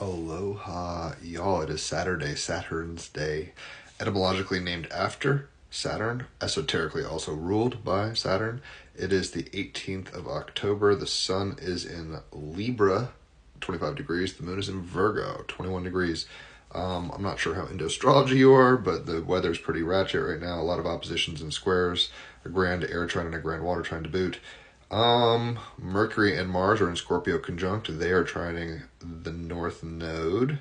Aloha, y'all. It is Saturday, Saturn's Day. Etymologically named after Saturn, esoterically also ruled by Saturn. It is the 18th of October. The sun is in Libra, 25 degrees. The moon is in Virgo, 21 degrees. I'm not sure how into astrology you are, but the weather's pretty ratchet right now. A lot of oppositions and squares, a grand air trine and a grand water trine to boot. Mercury and Mars are in Scorpio conjunct. They are trining the North Node,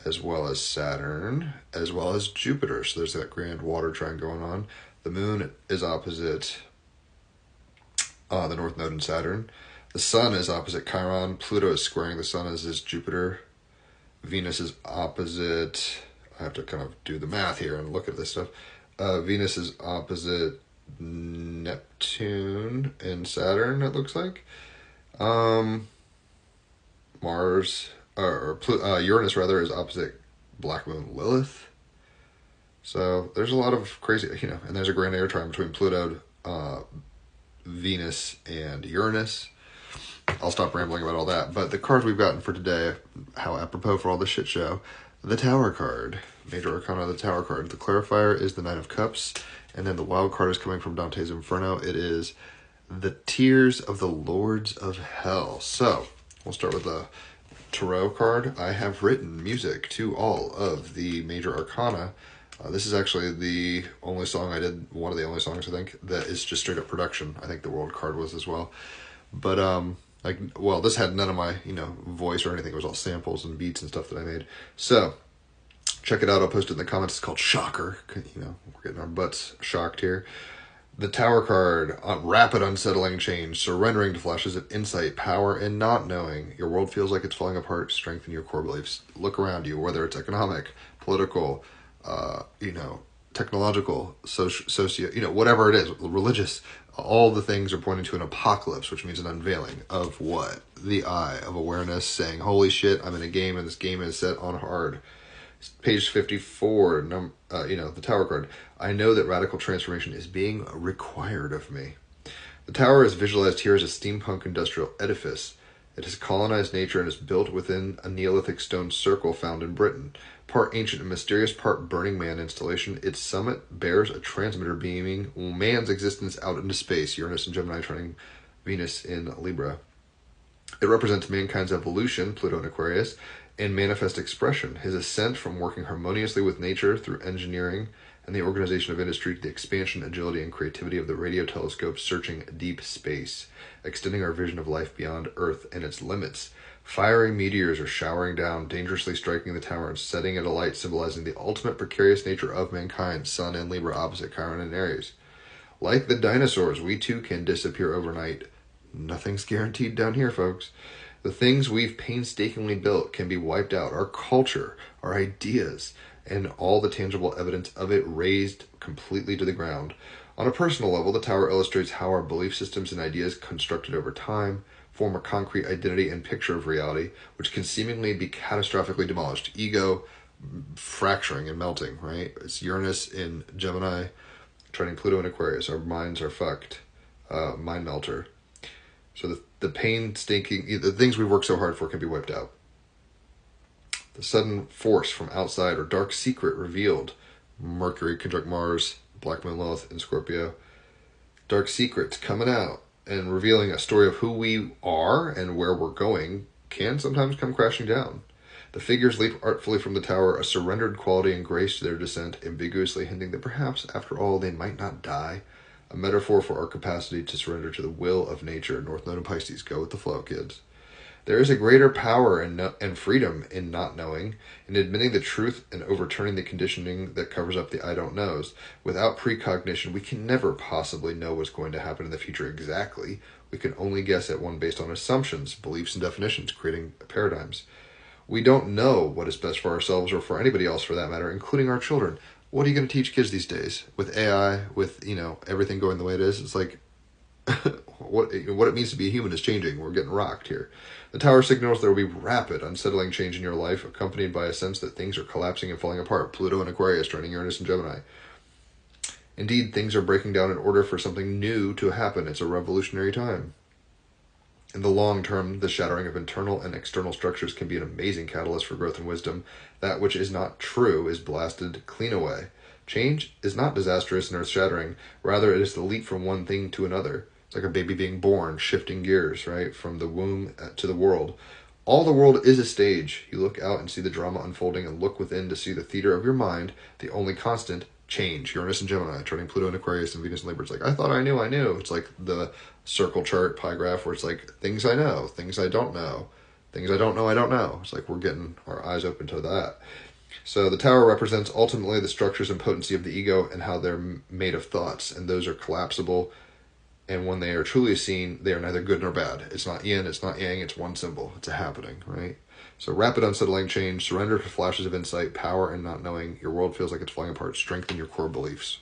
as well as Saturn, as well as Jupiter. So there's that grand water trine going on. The moon is opposite the North Node and Saturn. The sun is opposite Chiron. Pluto is squaring the sun, as is Jupiter. Venus is opposite. I have to kind of do the math here and look at this stuff. Venus is opposite Neptune and Saturn, it looks like. Uranus rather is opposite Black Moon Lilith. So there's a lot of crazy, and there's a grand air trine between Pluto, Venus, and Uranus. I'll stop rambling about all that. But the cards we've gotten for today, how apropos for all this shit show, the Tower card. Major Arcana of the Tower card. The clarifier is the Knight of Cups. And then the wild card is coming from Dante's Inferno. It is the Tears of the Lords of Hell. So, we'll start with the Tarot card. I have written music to all of the Major Arcana. This is actually the only song I did, one of the only songs I think, that is just straight up production. I think the World card was as well. But, this had none of my, voice or anything. It was all samples and beats and stuff that I made. So, check it out. I'll post it in the comments. It's called Shocker. We're getting our butts shocked here. The Tower card, rapid unsettling change, surrendering to flashes of insight, power, and not knowing. Your world feels like it's falling apart. Strengthen your core beliefs. Look around you, whether it's economic, political, technological, socio, whatever it is, religious. All the things are pointing to an apocalypse, which means an unveiling of what? The eye of awareness saying, holy shit, I'm in a game and this game is set on hard. Page 54, the Tower card. I know that radical transformation is being required of me. The Tower is visualized here as a steampunk industrial edifice. It has colonized nature and is built within a Neolithic stone circle found in Britain. Part ancient and mysterious, part Burning Man installation, its summit bears a transmitter beaming man's existence out into space. Uranus and Gemini trining Venus in Libra. It represents mankind's evolution, Pluto and Aquarius, and manifest expression, his ascent from working harmoniously with nature through engineering and the organization of industry to the expansion, agility, and creativity of the radio telescope searching deep space, extending our vision of life beyond Earth and its limits. Fiery meteors are showering down, dangerously striking the tower and setting it alight, symbolizing the ultimate precarious nature of mankind, Sun and Libra opposite Chiron and Aries. Like the dinosaurs, we too can disappear overnight. Nothing's guaranteed down here, folks. The things we've painstakingly built can be wiped out. Our culture, our ideas, and all the tangible evidence of it razed completely to the ground. On a personal level, the Tower illustrates how our belief systems and ideas constructed over time form a concrete identity and picture of reality, which can seemingly be catastrophically demolished. Ego fracturing and melting, right? It's Uranus in Gemini, trining Pluto in Aquarius. Our minds are fucked. Mind melter. So the painstaking, the things we've worked so hard for can be wiped out. The sudden force from outside or dark secret revealed. Mercury conjunct Mars, Black Moon Lilith in Scorpio. Dark secrets coming out and revealing a story of who we are and where we're going can sometimes come crashing down. The figures leap artfully from the tower, a surrendered quality and grace to their descent, ambiguously hinting that perhaps, after all, they might not die. A metaphor for our capacity to surrender to the will of nature. North Node and Pisces, go with the flow, kids. There is a greater power and freedom in not knowing, in admitting the truth and overturning the conditioning that covers up the I don't knows. Without precognition, we can never possibly know what's going to happen in the future exactly. We can only guess at one based on assumptions, beliefs, and definitions, creating paradigms. We don't know what is best for ourselves or for anybody else for that matter, including our children. What are you going to teach kids these days? With AI, with, everything going the way it is, it's like, what it means to be a human is changing. We're getting rocked here. The Tower signals there will be rapid, unsettling change in your life, accompanied by a sense that things are collapsing and falling apart. Pluto and Aquarius, trining Uranus and Gemini. Indeed, things are breaking down in order for something new to happen. It's a revolutionary time. In the long term, the shattering of internal and external structures can be an amazing catalyst for growth and wisdom. That which is not true is blasted clean away. Change is not disastrous and earth-shattering. Rather, it is the leap from one thing to another. It's like a baby being born, shifting gears, right, from the womb to the world. All the world is a stage. You look out and see the drama unfolding, and look within to see the theater of your mind, the only constant, change. Uranus and Gemini, turning Pluto and Aquarius and Venus and Libra. It's like, I thought I knew. It's like the circle chart pie graph where it's like, things I know, things I don't know, things I don't know, I don't know. It's like we're getting our eyes open to that. So the tower represents ultimately the structures and potency of the ego and how they're made of thoughts, and those are collapsible. And when they are truly seen, they are neither good nor bad. It's not yin, it's not yang, it's one symbol. It's a happening, right? So rapid, unsettling change, surrender to flashes of insight, power and not knowing. Your world feels like it's falling apart. Strengthen your core beliefs.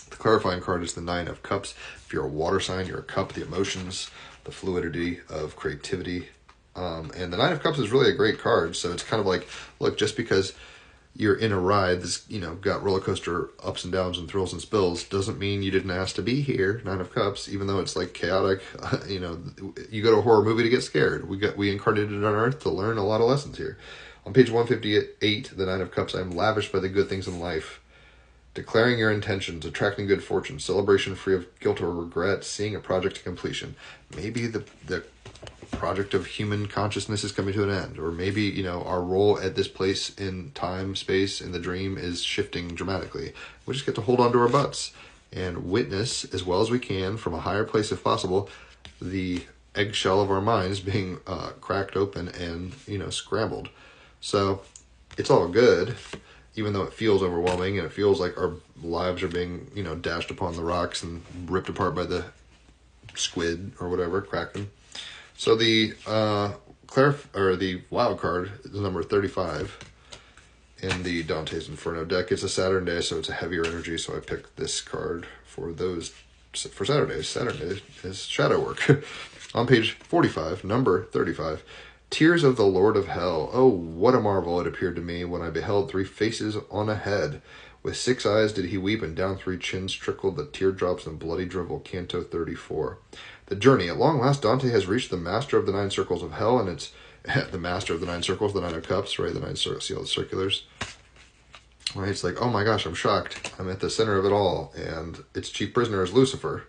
The clarifying card is the Nine of Cups. If you're a water sign, you're a cup, the emotions, the fluidity of creativity. And the Nine of Cups is really a great card. So it's kind of like, look, just because you're in a ride that's, got roller coaster ups and downs and thrills and spills, doesn't mean you didn't ask to be here. Nine of Cups, even though it's like chaotic, you go to a horror movie to get scared. We incarnated on Earth to learn a lot of lessons here. On page 158, the Nine of Cups, I am lavished by the good things in life. Declaring your intentions, attracting good fortune, celebration free of guilt or regret, seeing a project to completion. Maybe the project of human consciousness is coming to an end, or maybe our role at this place in time, space, in the dream is shifting dramatically. We just get to hold on to our butts and witness as well as we can from a higher place if possible the eggshell of our minds being cracked open and scrambled. So it's all good, even though it feels overwhelming and it feels like our lives are being dashed upon the rocks and ripped apart by the squid or whatever, kraken. So the the wild card is number 35 in the Dante's Inferno deck. It's a Saturn day, so it's a heavier energy. So I picked this card for Saturdays. Saturday is shadow work. On page 45, number 35, Tears of the Lord of Hell. Oh, what a marvel it appeared to me when I beheld three faces on a head. With 6 eyes did he weep, and down 3 chins trickled the teardrops and bloody drivel. Canto 34. The journey. At long last, Dante has reached the master of the 9 circles of hell, and it's the master of the 9 circles, the 9 of cups, right? The 9 see all the circulars. Right? It's like, oh my gosh, I'm shocked. I'm at the center of it all, and its chief prisoner is Lucifer.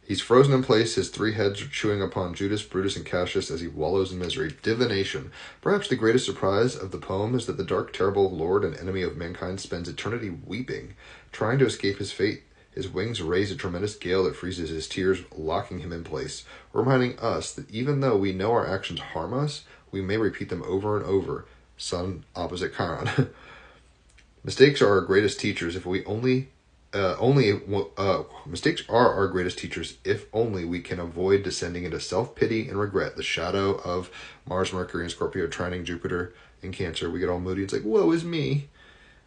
He's frozen in place. His 3 heads are chewing upon Judas, Brutus, and Cassius as he wallows in misery. Divination. Perhaps the greatest surprise of the poem is that the dark, terrible lord and enemy of mankind spends eternity weeping, trying to escape his fate. His wings raise a tremendous gale that freezes his tears, locking him in place, reminding us that even though we know our actions harm us, we may repeat them over and over. Sun opposite Chiron. Mistakes are our greatest teachers if we mistakes are our greatest teachers if only we can avoid descending into self-pity and regret, the shadow of Mars, Mercury, and Scorpio trining Jupiter in Cancer. We get all moody. It's like, woe is me.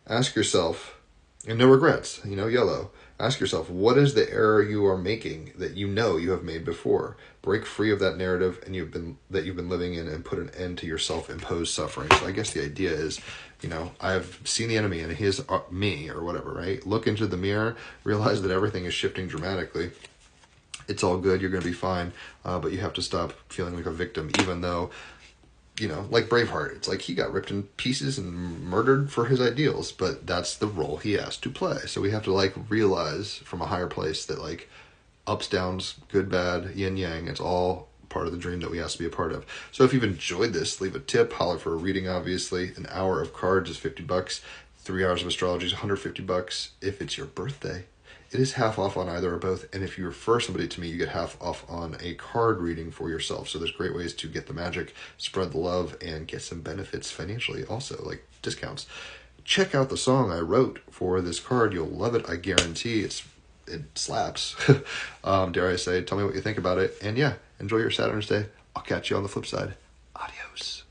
Ask yourself, and no regrets, yellow. Ask yourself, what is the error you are making that you have made before? Break free of that narrative and you've been living in, and put an end to your self-imposed suffering. So I guess the idea is, I've seen the enemy and he is me or whatever, right? Look into the mirror, realize that everything is shifting dramatically. It's all good. You're going to be fine. But you have to stop feeling like a victim, even though, like Braveheart, it's like he got ripped in pieces and murdered for his ideals, but that's the role he has to play. So we have to realize from a higher place that ups, downs, good, bad, yin, yang, it's all part of the dream that we have to be a part of. So if you've enjoyed this, leave a tip, holler for a reading, obviously. An hour of cards is $50. 3 hours of astrology is $150. If it's your birthday, it is half off on either or both. And if you refer somebody to me, you get half off on a card reading for yourself. So there's great ways to get the magic, spread the love, and get some benefits financially also, like discounts. Check out the song I wrote for this card. You'll love it. I guarantee it slaps. Dare I say, tell me what you think about it. And yeah, enjoy your Saturn's day. I'll catch you on the flip side. Adios.